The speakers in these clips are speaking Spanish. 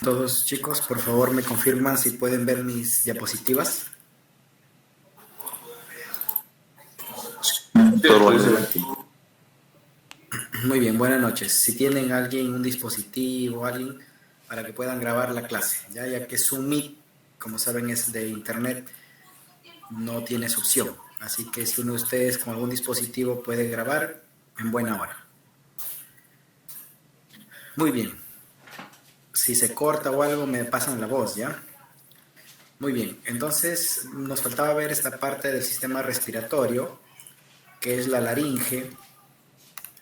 Todos chicos, por favor me confirman si pueden ver mis diapositivas. Muy bien, buenas noches. Si tienen alguien, un dispositivo, alguien para que puedan grabar la clase, ya que Zoom Meet, como saben, es de internet, no tiene esa opción. Así que si uno de ustedes con algún dispositivo puede grabar, en buena hora. Muy bien. Si se corta o algo, me pasan la voz, ¿ya? Muy bien. Entonces, nos faltaba ver esta parte del sistema respiratorio, que es la laringe,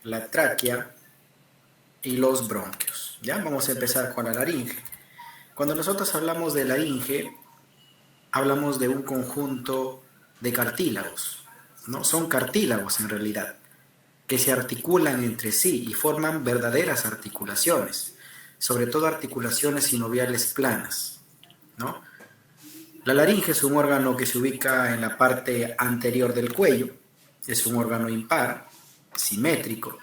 la tráquea y los bronquios. ¿Ya? Vamos a empezar con la laringe. Cuando nosotros hablamos de laringe, hablamos de un conjunto de cartílagos, ¿no? Son cartílagos en realidad, que se articulan entre sí y forman verdaderas articulaciones, sobre todo articulaciones sinoviales planas, ¿no? La laringe es un órgano que se ubica en la parte anterior del cuello, es un órgano impar, simétrico,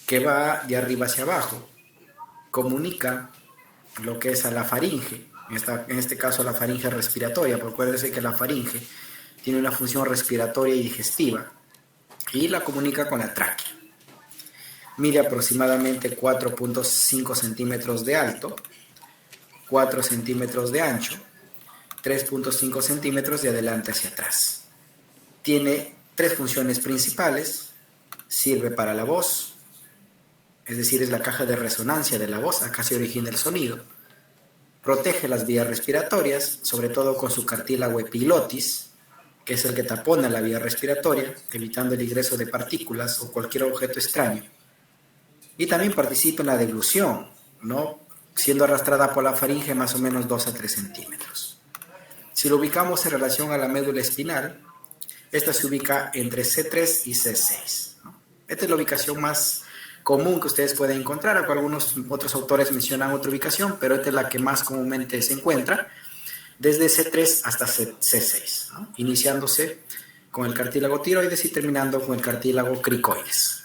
que va de arriba hacia abajo, comunica lo que es a la faringe, en este caso la faringe respiratoria, porque acuérdense que la faringe tiene una función respiratoria y digestiva, y la comunica con la tráquea. Mide aproximadamente 4.5 centímetros de alto, 4 centímetros de ancho, 3.5 centímetros de adelante hacia atrás. Tiene tres funciones principales. Sirve para la voz, es decir, es la caja de resonancia de la voz, acá se origina el sonido. Protege las vías respiratorias, sobre todo con su cartílago epiglotis, que es el que tapona la vía respiratoria, evitando el ingreso de partículas o cualquier objeto extraño. Y también participa en la deglución, ¿no? Siendo arrastrada por la faringe más o menos 2 a 3 centímetros. Si lo ubicamos en relación a la médula espinal, esta se ubica entre C3 y C6, ¿no? Esta es la ubicación más común que ustedes pueden encontrar, aunque algunos otros autores mencionan otra ubicación, pero esta es la que más comúnmente se encuentra, desde C3 hasta C6, ¿no? Iniciándose con el cartílago tiroides y terminando con el cartílago cricoides.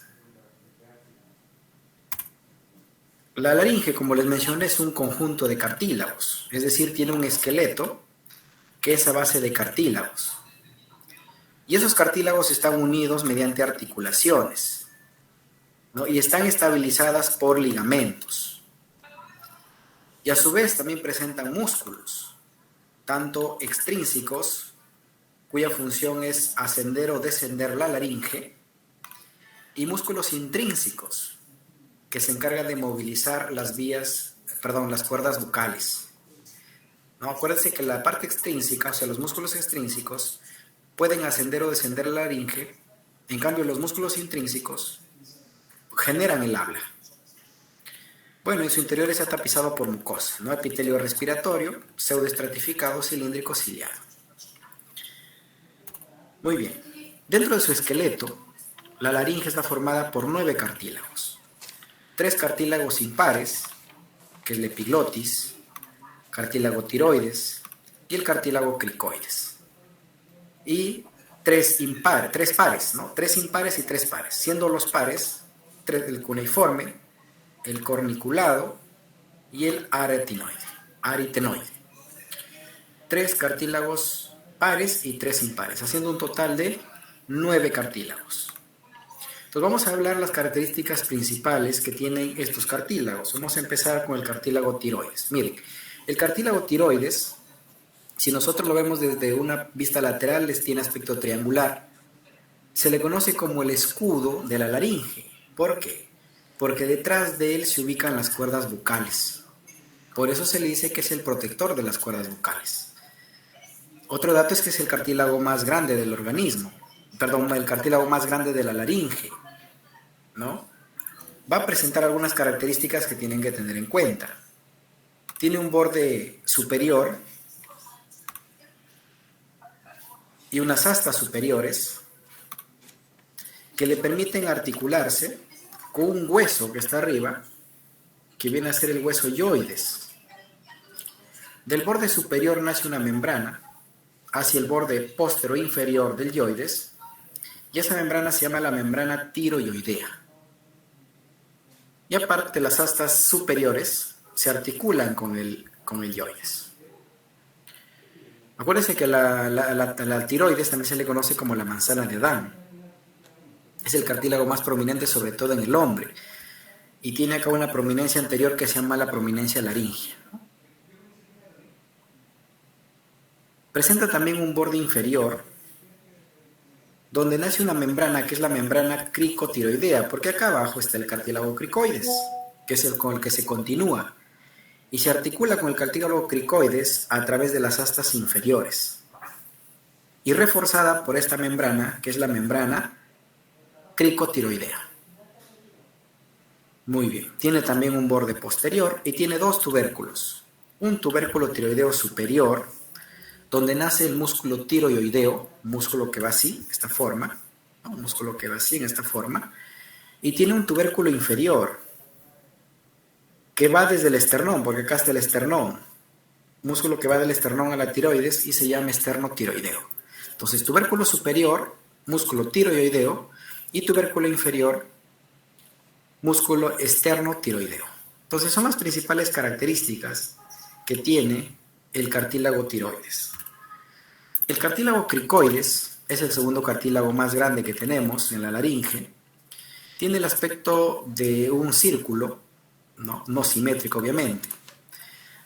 La laringe, como les mencioné, es un conjunto de cartílagos, es decir, tiene un esqueleto que es a base de cartílagos. Y esos cartílagos están unidos mediante articulaciones, ¿no? Y están estabilizadas por ligamentos. Y a su vez también presentan músculos, tanto extrínsecos, cuya función es ascender o descender la laringe, y músculos intrínsecos, que se encargan de movilizar las cuerdas vocales. ¿No? Acuérdense que la parte extrínseca, o sea, los músculos extrínsecos, pueden ascender o descender la laringe, en cambio los músculos intrínsecos generan el habla. Bueno, en su interior está tapizado por mucosa, ¿no? Epitelio respiratorio, pseudoestratificado, cilíndrico, ciliado. Muy bien. Dentro de su esqueleto, la laringe está formada por 9 cartílagos. 3 cartílagos impares, que es el epiglotis, cartílago tiroides y el cartílago cricoides. Y 3 pares, ¿no? 3 impares y 3 pares, siendo los pares el cuneiforme, el corniculado y el aritenoide. 3 cartílagos pares y 3 impares, haciendo un total de 9 cartílagos. Entonces vamos a hablar las características principales que tienen estos cartílagos. Vamos a empezar con el cartílago tiroides. Miren, el cartílago tiroides, si nosotros lo vemos desde una vista lateral, tiene aspecto triangular. Se le conoce como el escudo de la laringe. ¿Por qué? Porque detrás de él se ubican las cuerdas vocales. Por eso se le dice que es el protector de las cuerdas vocales. Otro dato es que es el cartílago más grande del organismo. El cartílago más grande de la laringe, ¿no? Va a presentar algunas características que tienen que tener en cuenta. Tiene un borde superior y unas astas superiores que le permiten articularse con un hueso que está arriba, que viene a ser el hueso yoides. Del borde superior nace una membrana hacia el borde póstero inferior del yoides, Y esa membrana se llama la membrana tiroidea. Y aparte, las astas superiores se articulan con el yoides. Acuérdense que la tiroides también se le conoce como la manzana de Adán. Es el cartílago más prominente, sobre todo en el hombre. Y tiene acá una prominencia anterior que se llama la prominencia laringea. Presenta también un borde inferior, donde nace una membrana que es la membrana cricotiroidea, porque acá abajo está el cartílago cricoides, que es el con el que se continúa, y se articula con el cartílago cricoides a través de las astas inferiores, y reforzada por esta membrana, que es la membrana cricotiroidea. Muy bien, tiene también un borde posterior y tiene dos tubérculos, un tubérculo tiroideo superior, donde nace el músculo tiroideo, músculo que va así, esta forma, ¿no? Un músculo que va así en esta forma, y tiene un tubérculo inferior, que va desde el esternón, porque acá está el esternón, músculo que va del esternón a la tiroides y se llama esternotiroideo. Entonces, tubérculo superior, músculo tiroideo, y tubérculo inferior, músculo esternotiroideo. Entonces, son las principales características que tiene el cartílago tiroides. El cartílago cricoides es el segundo cartílago más grande que tenemos en la laringe. Tiene el aspecto de un círculo, no simétrico obviamente,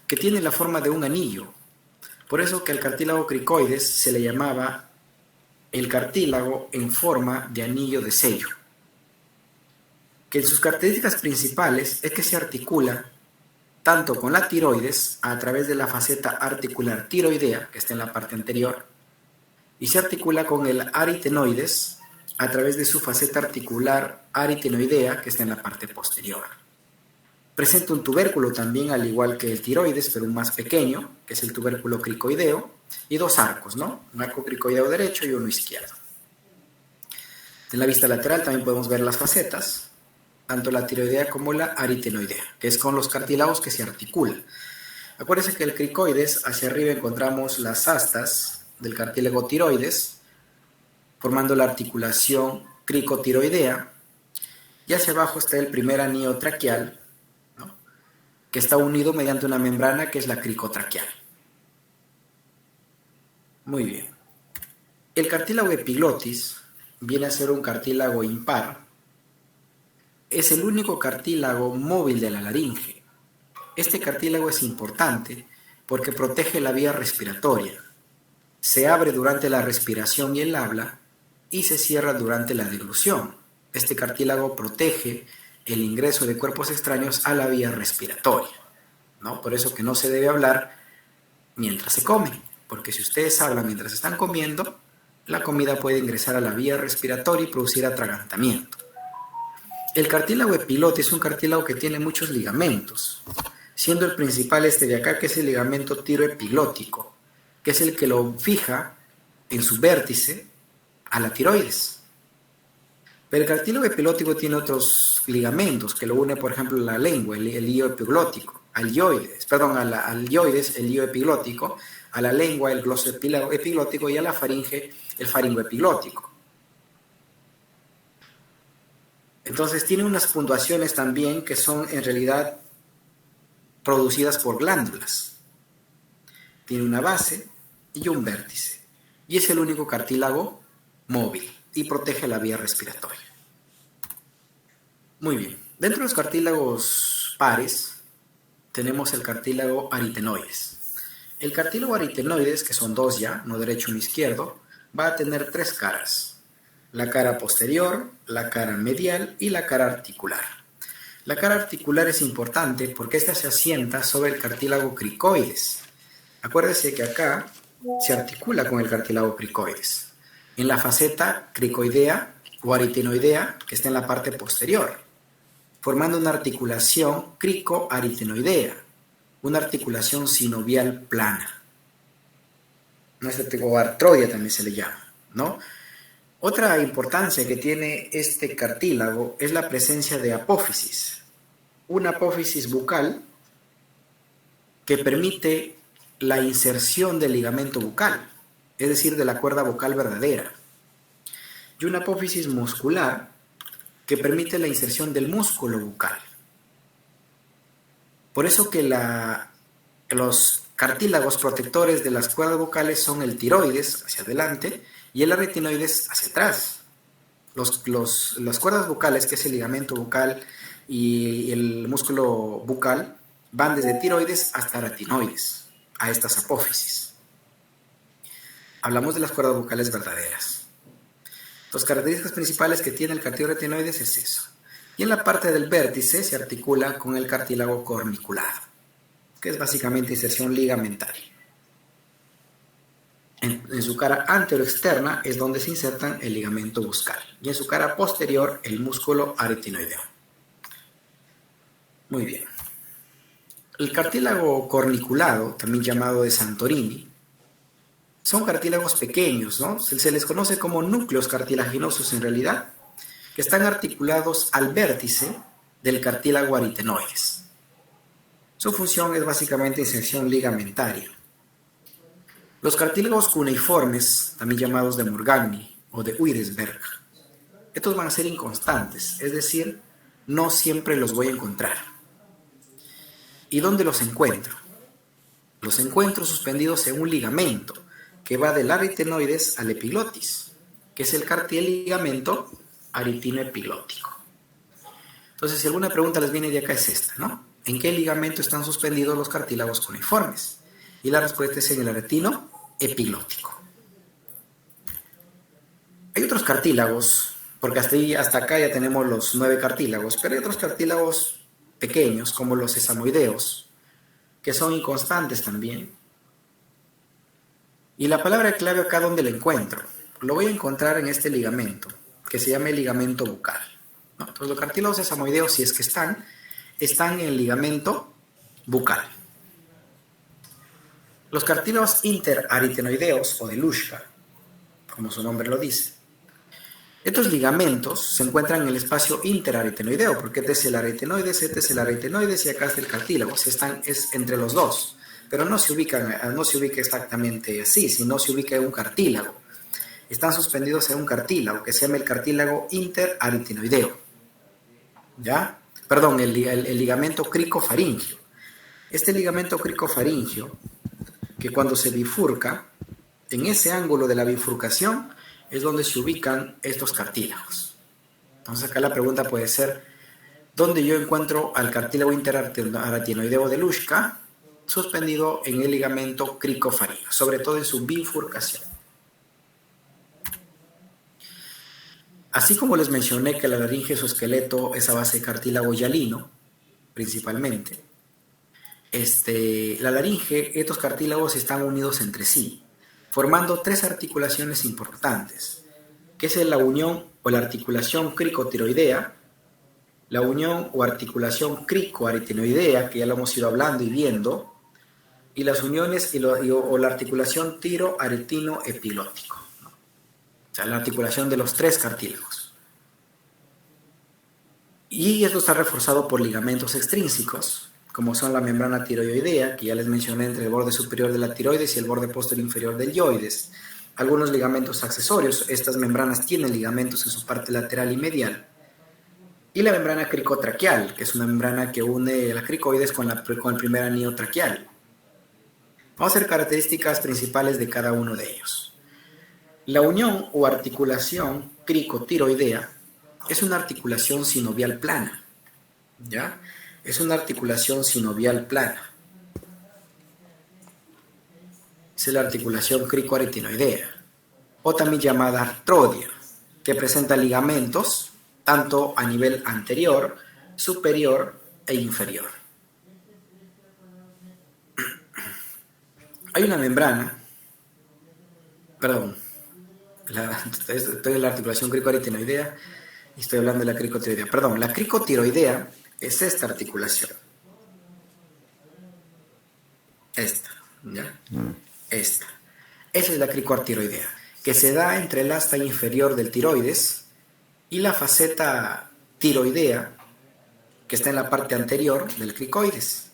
que tiene la forma de un anillo. Por eso que al cartílago cricoides se le llamaba el cartílago en forma de anillo de sello. Que en sus características principales es que se articula tanto con la tiroides a través de la faceta articular tiroidea, que está en la parte anterior, y se articula con el aritenoides a través de su faceta articular aritenoidea, que está en la parte posterior. Presenta un tubérculo también, al igual que el tiroides, pero un más pequeño, que es el tubérculo cricoideo, y dos arcos, ¿no? Un arco cricoideo derecho y uno izquierdo. En la vista lateral también podemos ver las facetas, tanto la tiroidea como la aritenoidea, que es con los cartílagos que se articulan. Acuérdense que el cricoides, hacia arriba encontramos las astas del cartílago tiroides, formando la articulación cricotiroidea, y hacia abajo está el primer anillo traqueal, ¿no? Que está unido mediante una membrana que es la cricotraqueal. Muy bien. El cartílago epiglotis viene a ser un cartílago impar. Es el único cartílago móvil de la laringe. Este cartílago es importante porque protege la vía respiratoria. Se abre durante la respiración y el habla y se cierra durante la deglución. Este cartílago protege el ingreso de cuerpos extraños a la vía respiratoria, ¿no? Por eso que no se debe hablar mientras se come, porque si ustedes hablan mientras están comiendo, la comida puede ingresar a la vía respiratoria y producir atragantamiento. El cartílago epiglotis es un cartílago que tiene muchos ligamentos, siendo el principal este de acá, que es el ligamento tiroepiglótico, que es el que lo fija en su vértice a la tiroides. Pero el cartílago epilótico tiene otros ligamentos que lo une, por ejemplo, a la lengua, el hilo epiglótico, al yoides, el hilo epiglótico, a la lengua, el gloso epiglótico, y a la faringe, el faringo epiglótico. Entonces tiene unas puntuaciones también que son en realidad producidas por glándulas. Tiene una base y un vértice. Y es el único cartílago móvil y protege la vía respiratoria. Muy bien. Dentro de los cartílagos pares tenemos el cartílago aritenoides. El cartílago aritenoides, que son dos ya, no derecho ni izquierdo, va a tener tres caras. La cara posterior, la cara medial y la cara articular. La cara articular es importante porque esta se asienta sobre el cartílago cricoides. Acuérdese que acá se articula con el cartílago cricoides, en la faceta cricoidea o aritenoidea, que está en la parte posterior, formando una articulación crico-aritenoidea, una articulación sinovial plana. O artroide también se le llama, ¿no? Otra importancia que tiene este cartílago es la presencia de apófisis, una apófisis bucal que permite la inserción del ligamento bucal, es decir, de la cuerda vocal verdadera. y una apófisis muscular que permite la inserción del músculo bucal. Por eso que los cartílagos protectores de las cuerdas vocales son el tiroides hacia adelante y el aretinoides hacia atrás. Las cuerdas vocales, que es el ligamento bucal y el músculo bucal, van desde tiroides hasta aretinoides, a estas apófisis. Hablamos de las cuerdas vocales verdaderas. Las características principales que tiene el cartílago aretinoides es eso. Y en la parte del vértice se articula con el cartílago corniculado, que es básicamente inserción ligamentaria. En su cara anteroexterna es donde se insertan el ligamento buscal y en su cara posterior el músculo aretinoideo. Muy bien. El cartílago corniculado, también llamado de Santorini, son cartílagos pequeños, ¿no? Se les conoce como núcleos cartilaginosos en realidad, que están articulados al vértice del cartílago aritenoides. Su función es básicamente inserción ligamentaria. Los cartílagos cuneiformes, también llamados de Morgagni o de Wiersberg, estos van a ser inconstantes, es decir, no siempre los voy a encontrar. ¿Y dónde los encuentro? Los encuentro suspendidos en un ligamento que va del aritenoides al epiglotis, que es el ligamento aritinoepiglótico. Entonces, si alguna pregunta les viene de acá es esta, ¿no? ¿En qué ligamento están suspendidos los cartílagos cuneiformes? Y la respuesta es en el aretino epiglótico. Hay otros cartílagos, porque hasta acá ya tenemos los 9 cartílagos, pero hay otros cartílagos pequeños, como los sesamoideos, que son inconstantes también. Y la palabra clave acá, ¿dónde la encuentro? Lo voy a encontrar en este ligamento, que se llama el ligamento bucal, ¿no? Entonces, los cartílagos sesamoideos, si es que están en el ligamento bucal. Los cartílagos interaritenoideos o de Luschka, como su nombre lo dice, estos ligamentos se encuentran en el espacio interaritenoideo, porque este es el aritenoides, este es el aritenoides y acá está el cartílago, es entre los dos, pero no se ubica exactamente así, sino se ubica en un cartílago. Están suspendidos en un cartílago que se llama el cartílago interaritenoideo. ¿Ya? Perdón, el ligamento cricofaringio. Este ligamento cricofaringio, que cuando se bifurca, en ese ángulo de la bifurcación es donde se ubican estos cartílagos. Entonces acá la pregunta puede ser, ¿dónde yo encuentro al cartílago interaritenoideo de Luschka suspendido en el ligamento cricofaringio, sobre todo en su bifurcación? Así como les mencioné que la laringe, su esqueleto, es a base de cartílago hialino, principalmente, la laringe, estos cartílagos están unidos entre sí, formando 3 articulaciones importantes, que es la unión o la articulación cricotiroidea, la unión o articulación cricoaritenoidea, que ya lo hemos ido hablando y viendo, y las uniones o la articulación tiroaritinoepilótico, ¿no? O sea, la articulación de los 3 cartílagos. Y esto está reforzado por ligamentos extrínsecos, como son la membrana tiroidea, que ya les mencioné, entre el borde superior de la tiroides y el borde posterior inferior del yoides. Algunos ligamentos accesorios, estas membranas tienen ligamentos en su parte lateral y medial. Y la membrana cricotraqueal, que es una membrana que une la cricoides con el primer anillo traqueal. Vamos a ver características principales de cada uno de ellos. La unión o articulación cricotiroidea es una articulación sinovial plana, ¿ya? Es una articulación sinovial plana. Es la articulación cricoaritenoidea, o también llamada artrodia, que presenta ligamentos tanto a nivel anterior, superior e inferior. Hay una membrana, estoy en la articulación cricoaritenoidea y estoy hablando de la cricotiroidea. La cricotiroidea es esta articulación. Esta, ¿ya? Esta. Esa es la cricotiroidea, que se da entre el asta inferior del tiroides y la faceta tiroidea, que está en la parte anterior del cricoides.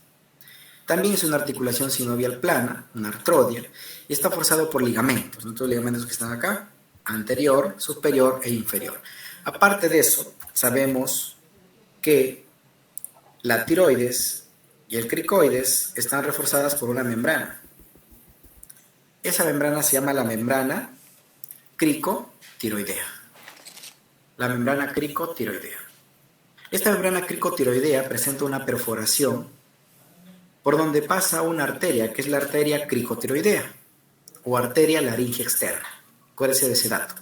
También es una articulación sinovial plana, una artrodia, y está forzado por ligamentos. Estos ligamentos que están acá anterior, superior e inferior. Aparte de eso, sabemos que la tiroides y el cricoides están reforzadas por una membrana. Esa membrana se llama la membrana cricotiroidea. La membrana cricotiroidea. Esta membrana cricotiroidea presenta una perforación por donde pasa una arteria, que es la arteria cricotiroidea o arteria laringe externa. Acuérdense de ese dato.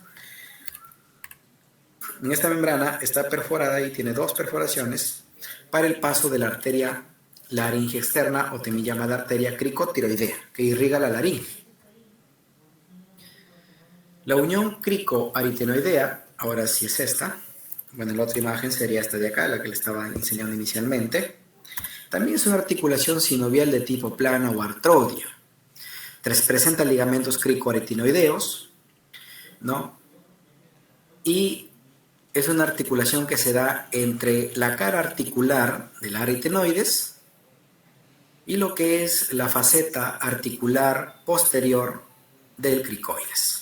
En esta membrana está perforada y tiene dos perforaciones para el paso de la arteria laringe externa o también llamada arteria cricotiroidea, que irriga la laringe. La unión cricoaritenoidea, ahora sí es esta. Bueno, la otra imagen sería esta de acá, la que le estaba enseñando inicialmente. También es una articulación sinovial de tipo plana o artrodia. Presenta ligamentos cricoaritenoideos, ¿no? Y es una articulación que se da entre la cara articular del aritenoides y lo que es la faceta articular posterior del cricoides.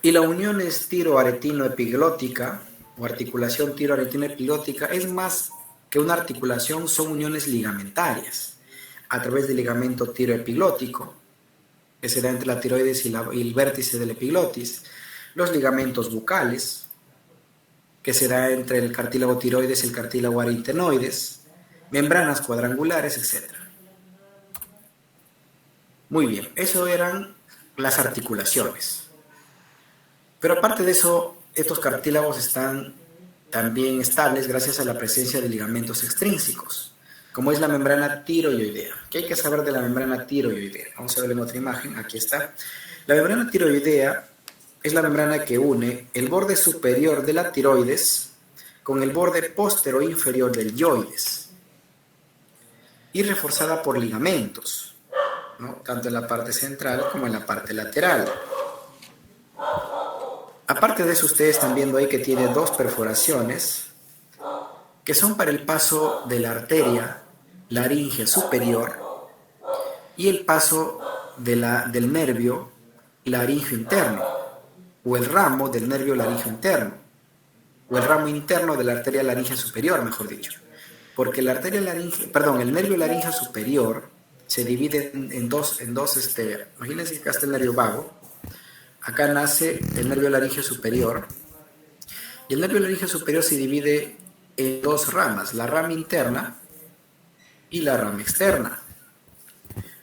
Y la unión tiroaretinoepiglótica o articulación tiroaretinoepiglótica es más que una articulación, son uniones ligamentarias a través del ligamento tiroepiglótico, que se da entre la tiroides y el vértice del epiglotis, los ligamentos bucales, que se da entre el cartílago tiroides y el cartílago aritenoides, membranas cuadrangulares, etc. Muy bien, eso eran las articulaciones. Pero aparte de eso, estos cartílagos están también estables gracias a la presencia de ligamentos extrínsecos, como es la membrana tiroidea. ¿Qué hay que saber de la membrana tiroidea? Vamos a ver en otra imagen, aquí está. La membrana tiroidea es la membrana que une el borde superior de la tiroides con el borde posterior o inferior del yoides y reforzada por ligamentos, ¿no? Tanto en la parte central como en la parte lateral. Aparte de eso, ustedes están viendo ahí que tiene dos perforaciones que son para el paso de la arteria laringe superior y el paso del nervio laringeo interno, o el ramo del nervio laringeo interno, o el ramo interno de la arteria laringea superior, mejor dicho. Porque la arteria el nervio laringeo superior se divide en dos, imagínense que acá está el nervio vago. Acá nace el nervio laringeo superior y el nervio laringeo superior se divide en dos ramas, la rama interna y la rama externa.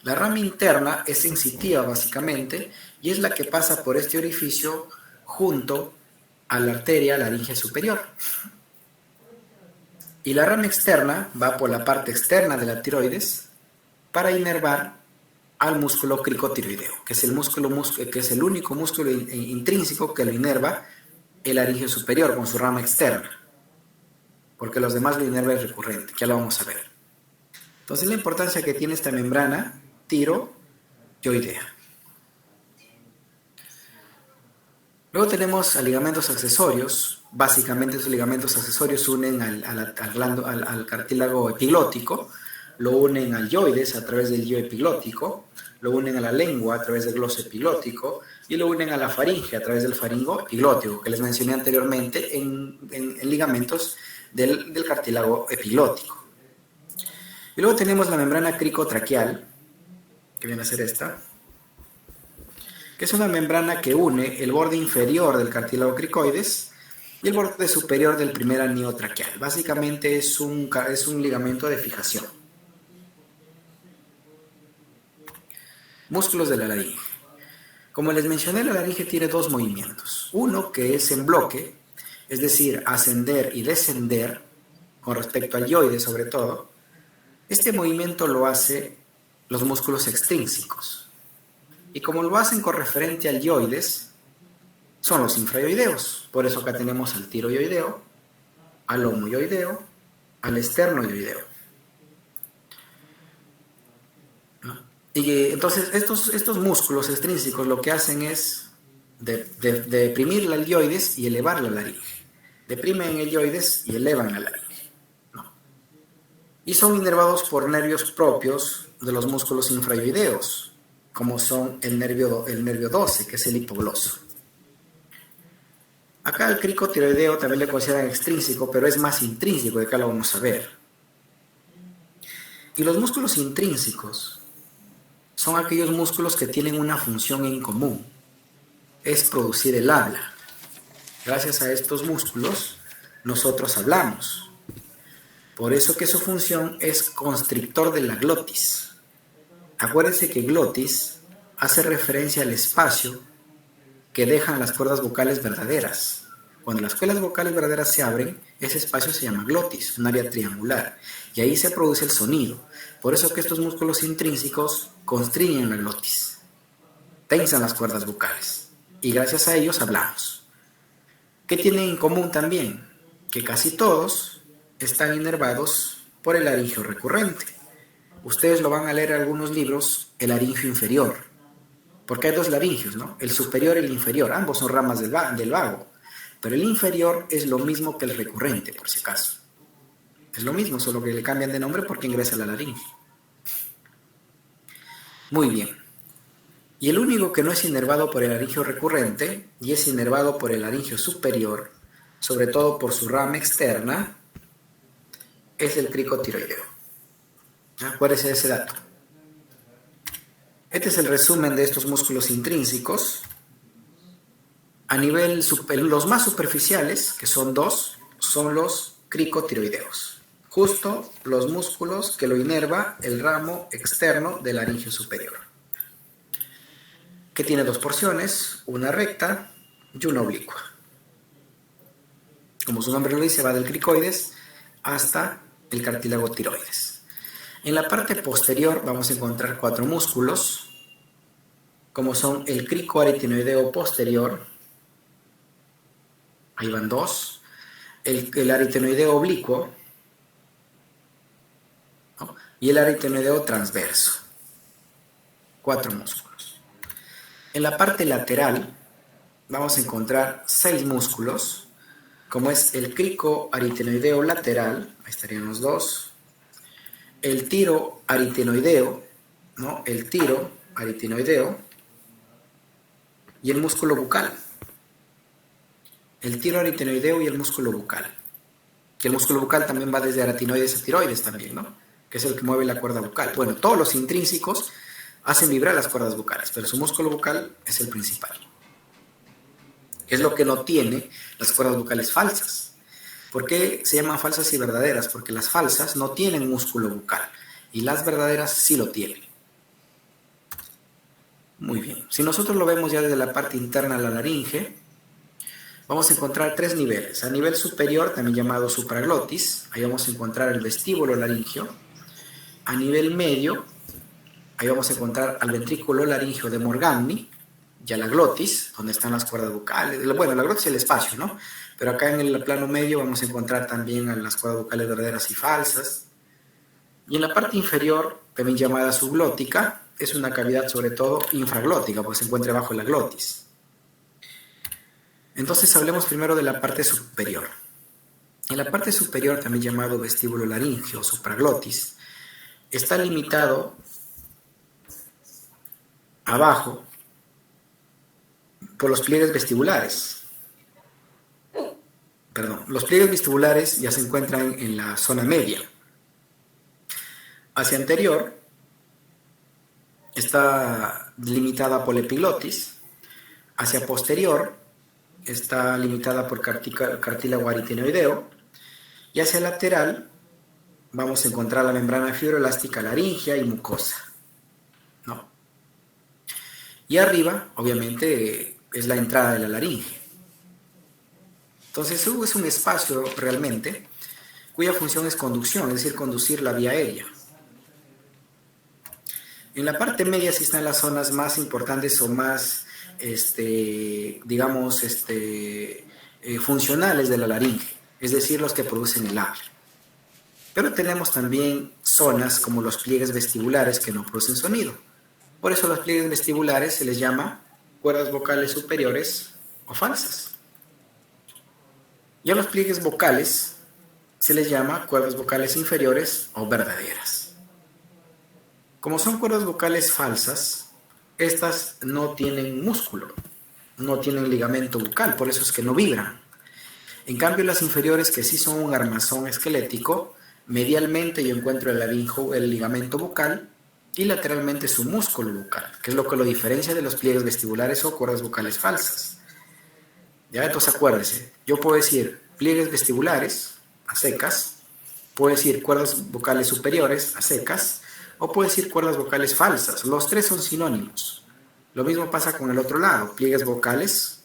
La rama interna es sensitiva básicamente y es la que pasa por este orificio junto a la arteria laringea superior. Y la rama externa va por la parte externa de la tiroides para inervar al músculo cricotiroideo, que es el único músculo intrínseco que lo inerva el laringeo superior con su rama externa, porque los demás lo inerva el recurrente, que ya lo vamos a ver. Entonces la importancia que tiene esta membrana tiroidea. Luego tenemos a ligamentos accesorios. Básicamente esos ligamentos accesorios unen al cartílago epiglótico, lo unen al yoides a través del yo epiglótico, lo unen a la lengua a través del gloso epiglótico y lo unen a la faringe a través del faringo epiglótico, que les mencioné anteriormente en ligamentos del cartílago epiglótico. Y luego tenemos la membrana cricotraqueal, que viene a ser esta, que es una membrana que une el borde inferior del cartílago cricoides y el borde superior del primer anillo traqueal. Básicamente es un ligamento de fijación. Músculos de la laringe. Como les mencioné, la laringe tiene dos movimientos. Uno que es en bloque, es decir, ascender y descender, con respecto al yoides sobre todo. Este movimiento lo hacen los músculos extrínsecos. Y como lo hacen con referente al yoides, son los infrayoideos. Por eso acá tenemos al tiroideo, al homoyoideo, al esternoyoideo. Y entonces estos músculos extrínsecos lo que hacen es deprimir la yoides y elevar la laringe. Deprimen el yoides y elevan la laringe. ¿No? Y son inervados por nervios propios de los músculos infrayoideos, como son el nervio 12, que es el hipogloso. Acá el crico tiroideo también le consideran extrínseco, pero es más intrínseco, de acá lo vamos a ver. Y los músculos intrínsecos son aquellos músculos que tienen una función en común, es producir el habla. Gracias a estos músculos nosotros hablamos. Por eso que su función es constrictor de la glotis. Acuérdense que glotis hace referencia al espacio que dejan las cuerdas vocales verdaderas. Cuando las cuerdas vocales verdaderas se abren, ese espacio se llama glotis, un área triangular, y ahí se produce el sonido. Por eso que estos músculos intrínsecos constriñen la glotis, tensan las cuerdas vocales, y gracias a ellos hablamos. ¿Qué tienen en común también? Que casi todos están inervados por el laringio recurrente. Ustedes lo van a leer en algunos libros, el laringio inferior, porque hay dos laringios, ¿no? El superior y el inferior, ambos son ramas del vago, pero el inferior es lo mismo que el recurrente, por si acaso. Es lo mismo, solo que le cambian de nombre porque ingresa la laringe. Muy bien. Y el único que no es inervado por el laringio recurrente y es inervado por el laringio superior, sobre todo por su rama externa, es el crico tiroideo. Acuérdense de ese dato. Este es el resumen de estos músculos intrínsecos. A nivel, los más superficiales, que son dos, son los cricotiroideos. Justo los músculos que lo inerva el ramo externo del laringio superior, que tiene dos porciones, una recta y una oblicua. Como su nombre lo dice, va del cricoides hasta el cartílago tiroides. En la parte posterior vamos a encontrar cuatro músculos, como son el cricoaritenoideo posterior, ahí van dos, el aritenoideo oblicuo, ¿no? Y el aritenoideo transverso, cuatro músculos. En la parte lateral vamos a encontrar 6 músculos, como es el cricoaritenoideo lateral, ahí estarían los dos, el tiroaritenoideo, ¿no? El tiroaritenoideo y el músculo bucal. El tiroaritenoideo y el músculo bucal. Que el músculo bucal también va desde aratinoides a tiroides también, ¿no? Que es el que mueve la cuerda bucal. Bueno, todos los intrínsecos hacen vibrar las cuerdas vocales, pero su músculo bucal es el principal. Es lo que no tiene las cuerdas vocales falsas. ¿Por qué se llaman falsas y verdaderas? Porque las falsas no tienen músculo bucal y las verdaderas sí lo tienen. Muy bien. Si nosotros lo vemos ya desde la parte interna de la laringe, vamos a encontrar 3 niveles. A nivel superior, también llamado supraglotis, ahí vamos a encontrar el vestíbulo laringio. A nivel medio, ahí vamos a encontrar al ventrículo laringio de Morgagni, y a la glotis, donde están las cuerdas vocales. Bueno, la glotis es el espacio, ¿no? Pero acá en el plano medio vamos a encontrar también a las cuerdas vocales verdaderas y falsas. Y en la parte inferior, también llamada subglótica, es una cavidad sobre todo infraglótica, porque se encuentra bajo la glotis. Entonces hablemos primero de la parte superior. En la parte superior, también llamado vestíbulo laringio o supraglotis, está limitado abajo por los pliegues vestibulares. Los pliegues vestibulares ya se encuentran en la zona media. Hacia anterior está limitada por la epiglotis. Hacia posterior está limitada por cartílago aritenoideo. Y hacia lateral vamos a encontrar la membrana fibroelástica laringea y mucosa, ¿no? Y arriba, obviamente, es la entrada de la laringe. Entonces, es un espacio realmente cuya función es conducción, es decir, conducir la vía aérea. En la parte media sí están las zonas más importantes o más, funcionales de la laringe, es decir, los que producen el habla. Pero tenemos también zonas como los pliegues vestibulares que no producen sonido. Por eso los pliegues vestibulares se les llama cuerdas vocales superiores o falsas. Y a los pliegues vocales se les llama cuerdas vocales inferiores o verdaderas. Como son cuerdas vocales falsas, estas no tienen músculo, no tienen ligamento bucal, por eso es que no vibran. En cambio, las inferiores, que sí son un armazón esquelético, medialmente yo encuentro el ligamento bucal y lateralmente su músculo bucal, que es lo que lo diferencia de los pliegues vestibulares o cuerdas vocales falsas. Ya, entonces acuérdese, yo puedo decir pliegues vestibulares a secas, puedo decir cuerdas vocales superiores a secas, o puedo decir cuerdas vocales falsas. Los tres son sinónimos. Lo mismo pasa con el otro lado, pliegues vocales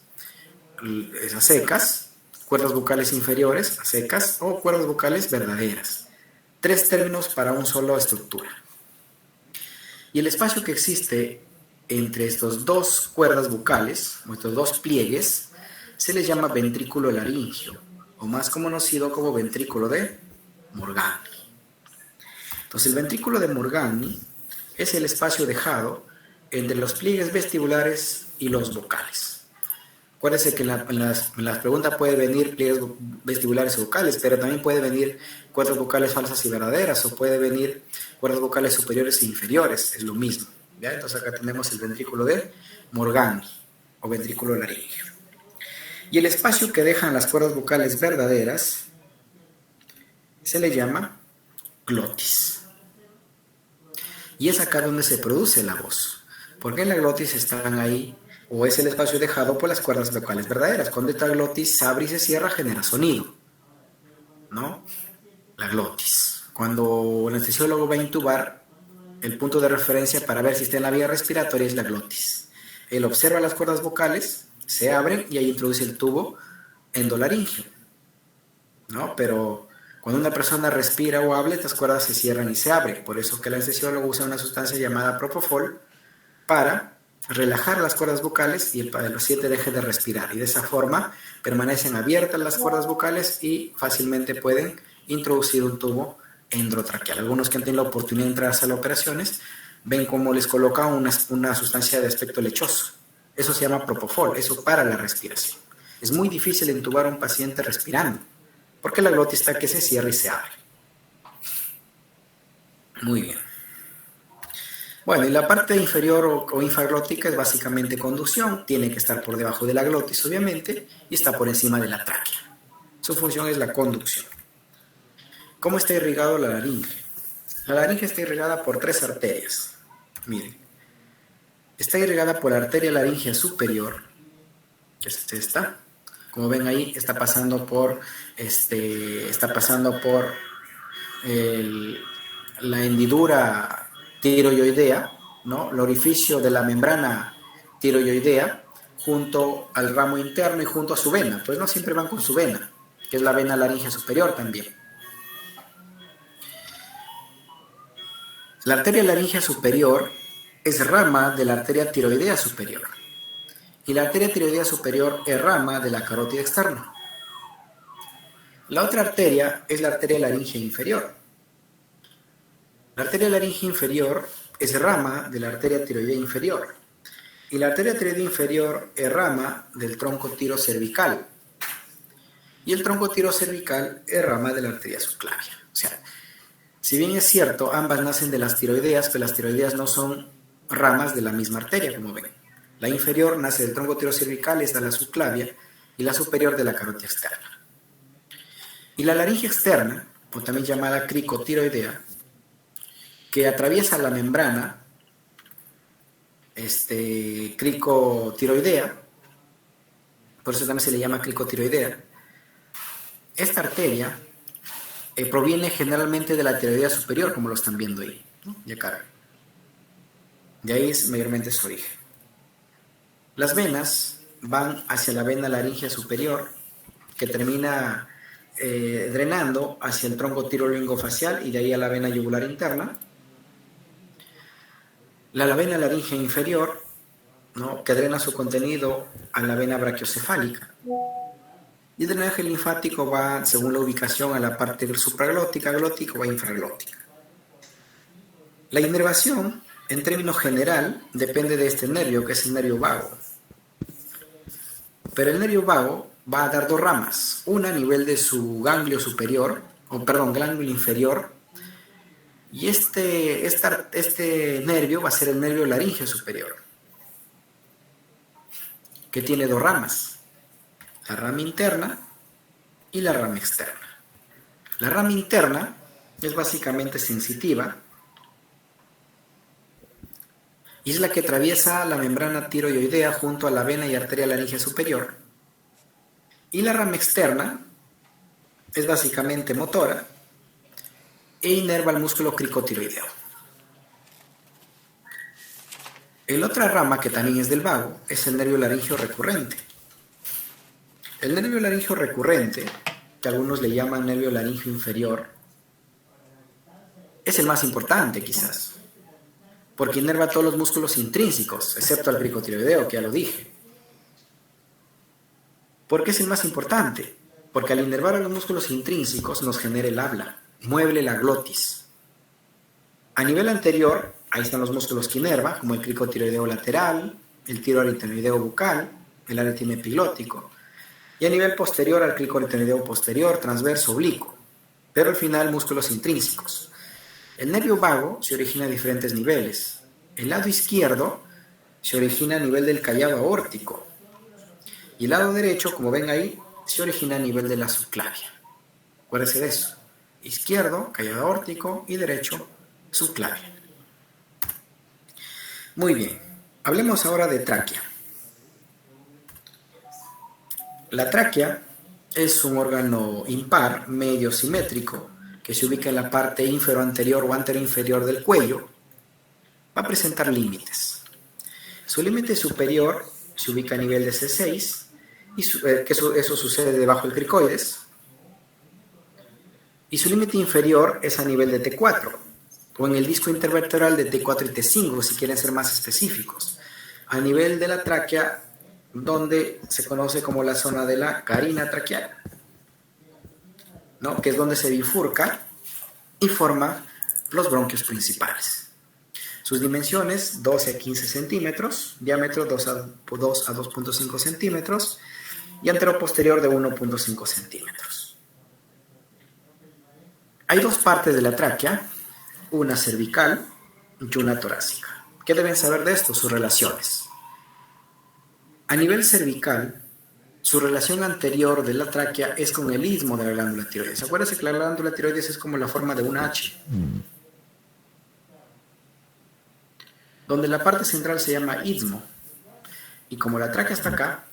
a secas, cuerdas vocales inferiores a secas o cuerdas vocales verdaderas. Tres términos para una sola estructura. Y el espacio que existe entre estos dos cuerdas vocales, o estos dos pliegues, se le llama ventrículo laringio, o más conocido como ventrículo de Morgagni. Entonces, el ventrículo de Morgagni es el espacio dejado entre los pliegues vestibulares y los vocales. Acuérdense que en las preguntas puede venir pliegues vestibulares o vocales, pero también puede venir cuerdas vocales falsas y verdaderas, o puede venir cuerdas vocales superiores e inferiores, es lo mismo. ¿Ya? Entonces acá tenemos el ventrículo de Morgagni, o ventrículo laringio. Y el espacio que dejan las cuerdas vocales verdaderas se le llama glotis. Y es acá donde se produce la voz, porque en la glotis están ahí, o es el espacio dejado por las cuerdas vocales verdaderas. Cuando esta glotis se abre y se cierra, genera sonido, ¿no? La glotis. Cuando el anestesiólogo va a intubar, el punto de referencia para ver si está en la vía respiratoria es la glotis. Él observa las cuerdas vocales, se abren y ahí introduce el tubo endolaringio, ¿no? Pero cuando una persona respira o habla, estas cuerdas se cierran y se abren. Por eso que el anestesiólogo usa una sustancia llamada propofol para relajar las cuerdas vocales y el paciente deje de respirar. Y de esa forma permanecen abiertas las cuerdas vocales y fácilmente pueden introducir un tubo endotraqueal. Algunos que han tenido la oportunidad de entrar a sala de operaciones ven cómo les colocan una sustancia de aspecto lechoso. Eso se llama propofol, eso para la respiración. Es muy difícil intubar a un paciente respirando, porque la glotis está que se cierra y se abre. Muy bien. Bueno, y la parte inferior o infraglótica es básicamente conducción, tiene que estar por debajo de la glotis, obviamente, y está por encima de la tráquea. Su función es la conducción. ¿Cómo está irrigado la laringe? La laringe está irrigada por tres arterias. Miren, está irrigada por la arteria laringea superior, que es esta. Como ven ahí, está pasando por la hendidura tiroidea, ¿no? El orificio de la membrana tiroidea junto al ramo interno y junto a su vena. Pues no siempre van con su vena, que es la vena laringea superior también. La arteria laringea superior es rama de la arteria tiroidea superior. Y la arteria tiroidea superior es rama de la carótida externa. La otra arteria es la arteria laringea inferior. La arteria laringea inferior es rama de la arteria tiroidea inferior. Y la arteria tiroidea inferior es rama del tronco tirocervical. Y el tronco tirocervical es rama de la arteria subclavia. O sea, si bien es cierto, ambas nacen de las tiroideas, pero las tiroideas no son ramas de la misma arteria, como ven. La inferior nace del tronco tirocervical, es de la subclavia, y la superior de la carótida externa. Y la laringe externa, o también llamada cricotiroidea, que atraviesa la membrana cricotiroidea, por eso también se le llama cricotiroidea. Esta arteria proviene generalmente de la tiroidea superior, como lo están viendo ahí, ¿no? Y acá. De ahí es mayormente su origen. Las venas van hacia la vena laringea superior, que termina drenando hacia el tronco tirolingofacial y de ahí a la vena yugular interna. La vena laringea inferior, ¿no? Que drena su contenido a la vena brachiocefálica. Y el drenaje linfático va, según la ubicación, a la parte supraglótica, glótica o infraglótica. La inervación, en términos general, depende de este nervio, que es el nervio vago. Pero el nervio vago va a dar dos ramas. Una a nivel de su ganglio superior, ganglio inferior. Y este nervio va a ser el nervio laringeo superior. que tiene dos ramas, la rama interna y la rama externa. La rama interna es básicamente sensitiva y es la que atraviesa la membrana tiroidea junto a la vena y arteria laríngea superior. Y la rama externa es básicamente motora e inerva el músculo cricotiroideo. La otra rama, que también es del vago, es el nervio laríngeo recurrente. El nervio laríngeo recurrente, que algunos le llaman nervio laríngeo inferior, es el más importante quizás, porque inerva todos los músculos intrínsecos, excepto al cricotiroideo, que ya lo dije. ¿Por qué es el más importante? Porque al inervar a los músculos intrínsecos nos genera el habla, mueve la glotis. A nivel anterior, ahí están los músculos que inerva, como el cricotiroideo lateral, el tiroaritenoideo bucal, el aretino epiglótico. Y a nivel posterior al cricotiroideo posterior, transverso, oblicuo. Pero al final, músculos intrínsecos. El nervio vago se origina a diferentes niveles. El lado izquierdo se origina a nivel del callado aórtico. Y el lado derecho, como ven ahí, se origina a nivel de la subclavia. Acuérdense de eso. Izquierdo, callado aórtico, y derecho, subclavia. Muy bien. Hablemos ahora de tráquea. La tráquea es un órgano impar, medio simétrico, que se ubica en la parte infero-anterior o antero-inferior del cuello. Va a presentar límites. Su límite superior se ubica a nivel de C6, y eso sucede debajo del cricoides. Y su límite inferior es a nivel de T4, o en el disco intervertebral de T4 y T5, si quieren ser más específicos. A nivel de la tráquea, donde se conoce como la zona de la carina traqueal, ¿no? Que es donde se bifurca y forma los bronquios principales. Sus dimensiones, 12 a 15 centímetros, diámetro 2 a 2.5 centímetros y anteroposterior de 1.5 centímetros. Hay dos partes de la tráquea, una cervical y una torácica. ¿Qué deben saber de esto? Sus relaciones. A nivel cervical, su relación anterior de la tráquea es con el istmo de la glándula tiroides. Acuérdense que la glándula tiroides es como la forma de una H, donde la parte central se llama istmo. Y como la tráquea está acá,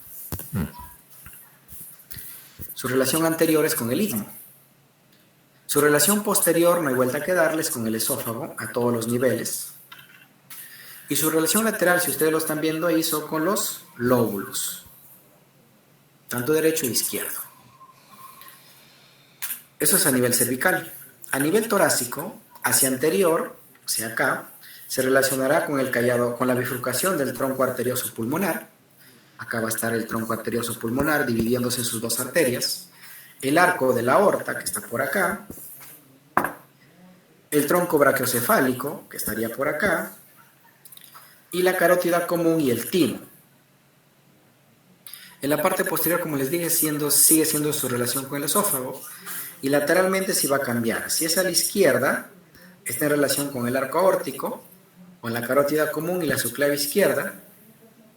su relación anterior es con el istmo. Su relación posterior, no hay vuelta que darles, con el esófago a todos los niveles. Y su relación lateral, si ustedes lo están viendo ahí, son con los lóbulos, tanto derecho e izquierdo. Eso es a nivel cervical. A nivel torácico, hacia anterior, hacia acá, se relacionará con el callado, con la bifurcación del tronco arterioso pulmonar. Acá va a estar el tronco arterioso pulmonar dividiéndose en sus dos arterias. El arco de la aorta, que está por acá. El tronco brachiocefálico, que estaría por acá. Y la carótida común y el timo. En la parte posterior, como les dije, sigue siendo su relación con el esófago. Y lateralmente sí va a cambiar. Si es a la izquierda, está en relación con el arco aórtico, con la carótida común y la subclavia izquierda.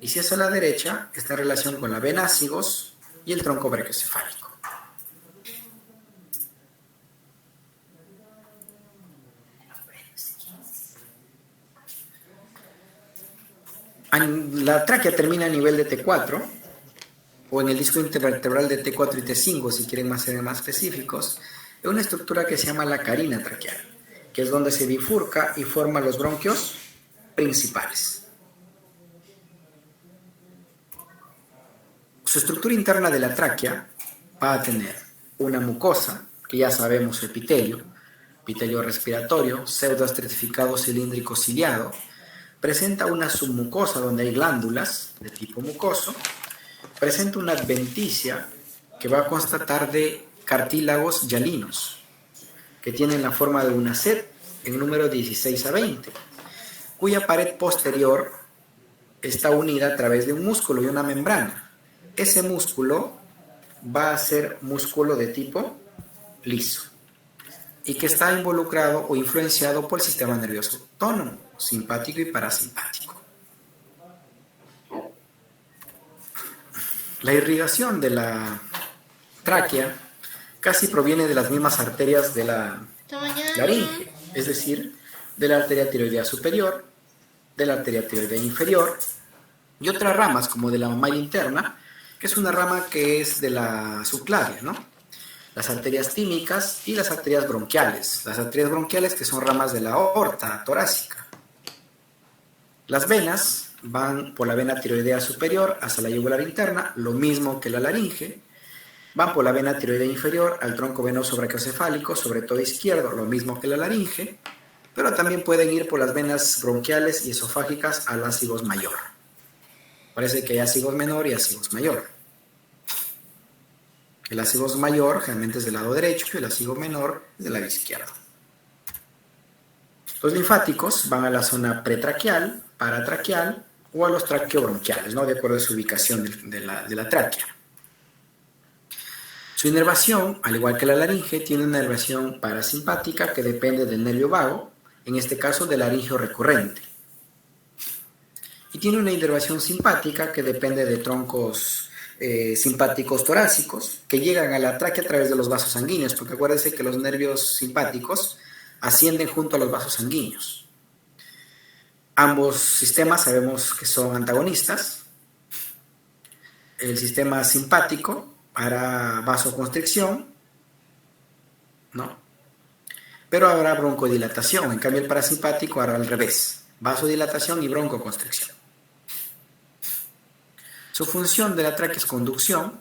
Y si es a la derecha, está en relación con la vena ácigos y el tronco brachiocefálico. La tráquea termina a nivel de T4, o en el disco intervertebral de T4 y T5, si quieren ser más específicos, es una estructura que se llama la carina traqueal, que es donde se bifurca y forma los bronquios principales. Su estructura interna de la tráquea va a tener una mucosa, que ya sabemos, epitelio respiratorio, pseudoestratificado cilíndrico ciliado. Presenta una submucosa donde hay glándulas de tipo mucoso. Presenta una adventicia que va a constatar de cartílagos hialinos, que tienen la forma de una sed en número 16 a 20, cuya pared posterior está unida a través de un músculo y una membrana. Ese músculo va a ser músculo de tipo liso y que está involucrado o influenciado por el sistema nervioso autónomo, simpático y parasimpático. La irrigación de la tráquea casi proviene de las mismas arterias de la laringe, es decir, de la arteria tiroidea superior, de la arteria tiroidea inferior y otras ramas como de la malla interna, que es una rama que es de la subclavia, ¿no? Las arterias tímicas y las arterias bronquiales. Las arterias bronquiales que son ramas de la aorta torácica. Las venas van por la vena tiroidea superior hasta la yugular interna, lo mismo que la laringe. Van por la vena tiroidea inferior al tronco venoso brachiocefálico, sobre todo izquierdo, lo mismo que la laringe, pero también pueden ir por las venas bronquiales y esofágicas al ácidos mayor. Parece que hay ácidos menor y ácidos mayor. El ácido mayor generalmente es del lado derecho y el ácido menor del lado izquierdo. Los linfáticos van a la zona pretraqueal, paratraqueal o a los traqueobronquiales, ¿no? De acuerdo a su ubicación de la tráquea. Su inervación, al igual que la laringe, tiene una inervación parasimpática que depende del nervio vago, en este caso del laringeo recurrente. Y tiene una inervación simpática que depende de troncos simpáticos torácicos que llegan a la tráquea a través de los vasos sanguíneos, porque acuérdense que los nervios simpáticos ascienden junto a los vasos sanguíneos. Ambos sistemas sabemos que son antagonistas. El sistema simpático hará vasoconstricción, ¿no? Pero habrá broncodilatación. En cambio, el parasimpático hará al revés, vasodilatación y broncoconstricción. Su función de la tráquea es conducción,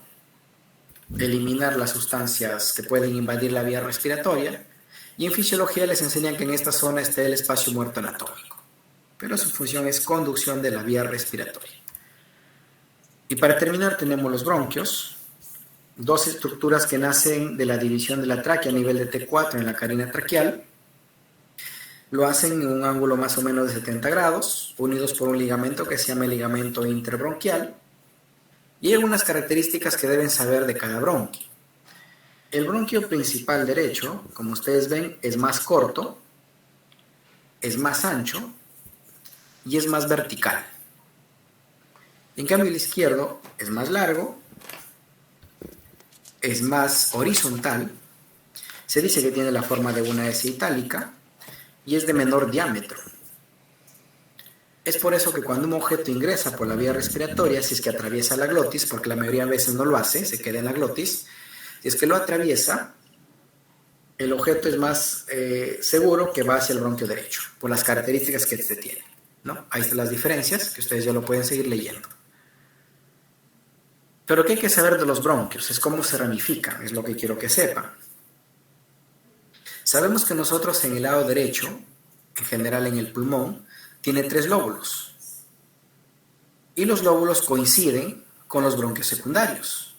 eliminar las sustancias que pueden invadir la vía respiratoria, y en fisiología les enseñan que en esta zona está el espacio muerto anatómico, pero su función es conducción de la vía respiratoria. Y para terminar tenemos los bronquios, dos estructuras que nacen de la división de la tráquea a nivel de T4 en la carina traqueal. Lo hacen en un ángulo más o menos de 70 grados, unidos por un ligamento que se llama el ligamento interbronquial. Y hay algunas características que deben saber de cada bronquio. El bronquio principal derecho, como ustedes ven, es más corto, es más ancho y es más vertical. En cambio, el izquierdo es más largo, es más horizontal, se dice que tiene la forma de una S itálica y es de menor diámetro. Es por eso que cuando un objeto ingresa por la vía respiratoria, si es que atraviesa la glotis, porque la mayoría de veces no lo hace, se queda en la glotis, si es que lo atraviesa, el objeto es más seguro que va hacia el bronquio derecho, por las características que este tiene, ¿no? Ahí están las diferencias, que ustedes ya lo pueden seguir leyendo. Pero ¿qué hay que saber de los bronquios? Es cómo se ramifican, es lo que quiero que sepan. Sabemos que nosotros en el lado derecho, en general en el pulmón, tiene 3 lóbulos. Y los lóbulos coinciden con los bronquios secundarios.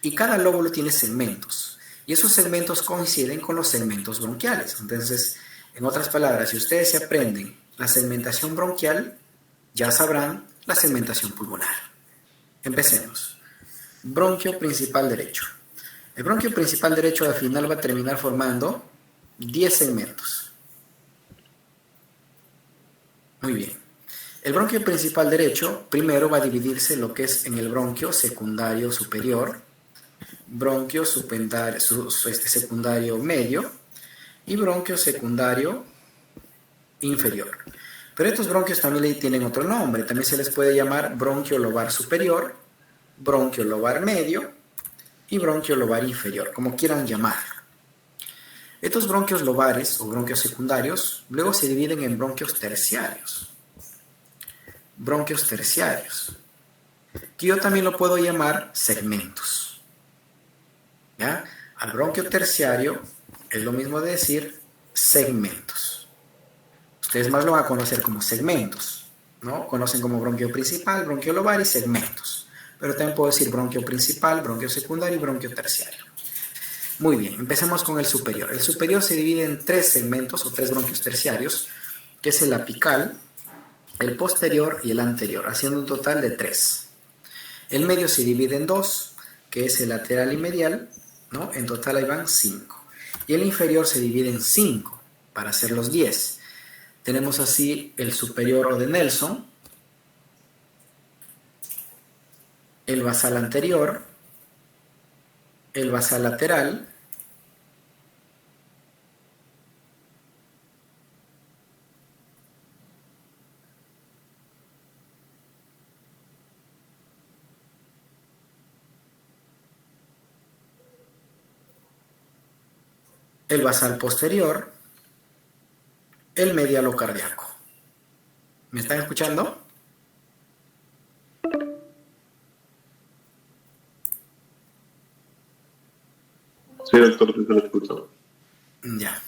Y cada lóbulo tiene segmentos. Y esos segmentos coinciden con los segmentos bronquiales. Entonces, en otras palabras, si ustedes se aprenden la segmentación bronquial, ya sabrán la segmentación pulmonar. Empecemos. Bronquio principal derecho. El bronquio principal derecho al final va a terminar formando 10 segmentos. Muy bien. El bronquio principal derecho primero va a dividirse lo que es en el bronquio secundario superior, bronquio secundario medio y bronquio secundario inferior. Pero estos bronquios también tienen otro nombre. También se les puede llamar bronquio lobar superior, bronquio lobar medio y bronquio lobar inferior, como quieran llamar. Estos bronquios lobares o bronquios secundarios luego se dividen en bronquios terciarios. Bronquios terciarios, que yo también lo puedo llamar segmentos. ¿Ya? Al bronquio terciario es lo mismo de decir segmentos. Ustedes más lo van a conocer como segmentos, ¿no? Conocen como bronquio principal, bronquio lobar y segmentos. Pero también puedo decir bronquio principal, bronquio secundario y bronquio terciario. Muy bien, empecemos con el superior. El superior se divide en 3 segmentos o 3 bronquios terciarios, que es el apical, el posterior y el anterior, haciendo un total de 3. El medio se divide en 2, que es el lateral y medial, ¿no? En total ahí van 5. Y el inferior se divide en 5, para hacer los 10. Tenemos así el superior o de Nelson, el basal anterior, el basal lateral, el basal posterior, el medialo cardíaco. ¿Me están escuchando? Sí, doctor, sí se lo escucho. Ya.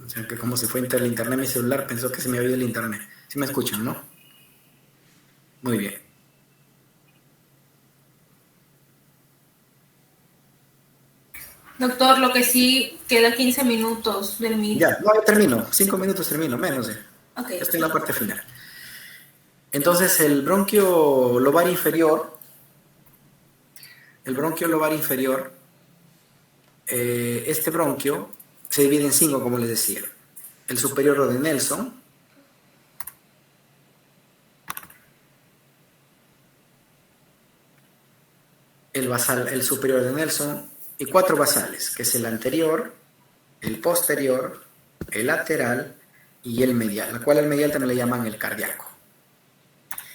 O sea que como se fue el internet mi celular, pensó que se me había ido el internet. ¿Sí me escuchan, no? Muy bien. Doctor, lo que sí queda 15 minutos del Meet. Ya, no, ya termino. 5 minutos termino, menos de. Ok. Ya estoy en la parte final. Entonces, el bronquio lobar inferior, este bronquio se divide en 5, como les decía. El superior o de Nelson, el superior de Nelson y 4 basales, que es el anterior, el posterior, el lateral y el medial, la cual el medial también le llaman el cardíaco.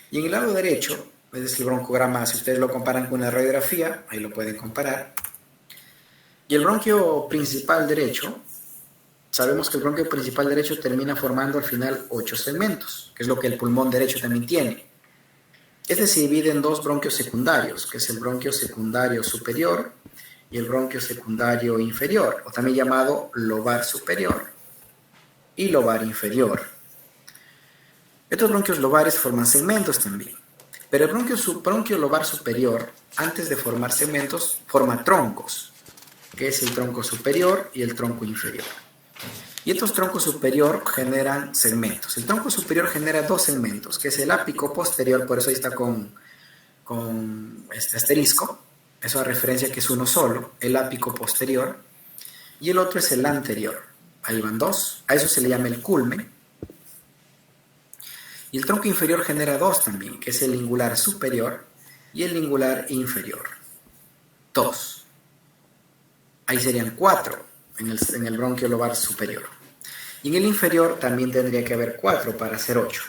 Y en el lado derecho, es el broncograma, si ustedes lo comparan con la radiografía, ahí lo pueden comparar. Y el bronquio principal derecho, sabemos que el bronquio principal derecho termina formando al final 8 segmentos, que es lo que el pulmón derecho también tiene. Este se divide en 2 bronquios secundarios, que es el bronquio secundario superior y el bronquio secundario inferior, o también llamado lobar superior y lobar inferior. Estos bronquios lobares forman segmentos también, pero el bronquio lobar superior, antes de formar segmentos, forma troncos, que es el tronco superior y el tronco inferior. Y estos troncos superior generan segmentos. El tronco superior genera 2 segmentos, que es el ápico posterior, por eso ahí está con este asterisco, eso a referencia que es uno solo, el ápico posterior, y el otro es el anterior. Ahí van 2, a eso se le llama el culmen. Y el tronco inferior genera 2 también, que es el lingular superior y el lingular inferior. 2. Ahí serían 4 en el bronquio lobar superior. Y en el inferior también tendría que haber 4 para hacer 8.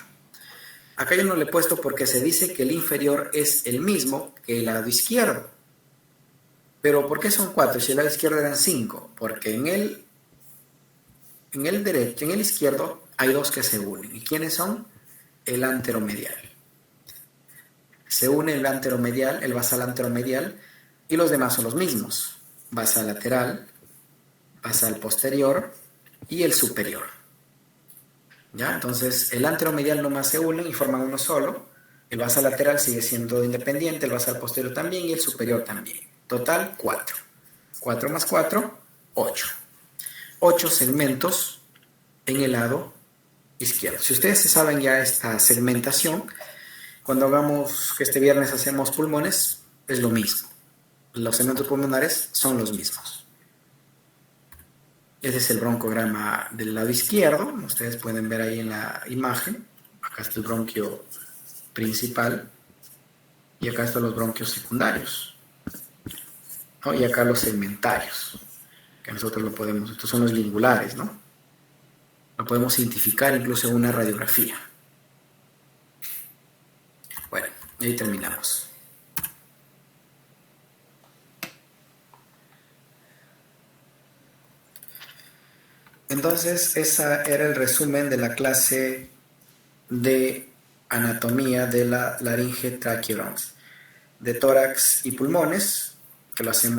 Acá yo no le he puesto porque se dice que el inferior es el mismo que el lado izquierdo. Pero ¿por qué son 4? Si el lado izquierdo eran 5. Porque en el izquierdo hay 2 que se unen. ¿Y quiénes son? El anteromedial. Se une el anteromedial, el basal anteromedial, y los demás son los mismos. Basal lateral, basal posterior y el superior. ¿Ya? Entonces, el anteromedial nomás se unen y forman uno solo. El basal lateral sigue siendo independiente, el basal posterior también y el superior también. Total, 4. 4 más 4, 8. 8 segmentos en el lado izquierdo. Si ustedes saben ya esta segmentación, cuando hagamos que este viernes hacemos pulmones, es lo mismo. Los segmentos pulmonares son los mismos. Ese es el broncograma del lado izquierdo. Ustedes pueden ver ahí en la imagen. Acá está el bronquio principal y acá están los bronquios secundarios, ¿no? Y acá los segmentarios, que nosotros lo podemos, estos son los lingulares, ¿no? Lo podemos identificar incluso en una radiografía. Bueno, ahí terminamos. Entonces, ese era el resumen de la clase de anatomía de la laringe traqueotorax, de tórax y pulmones, que lo hacemos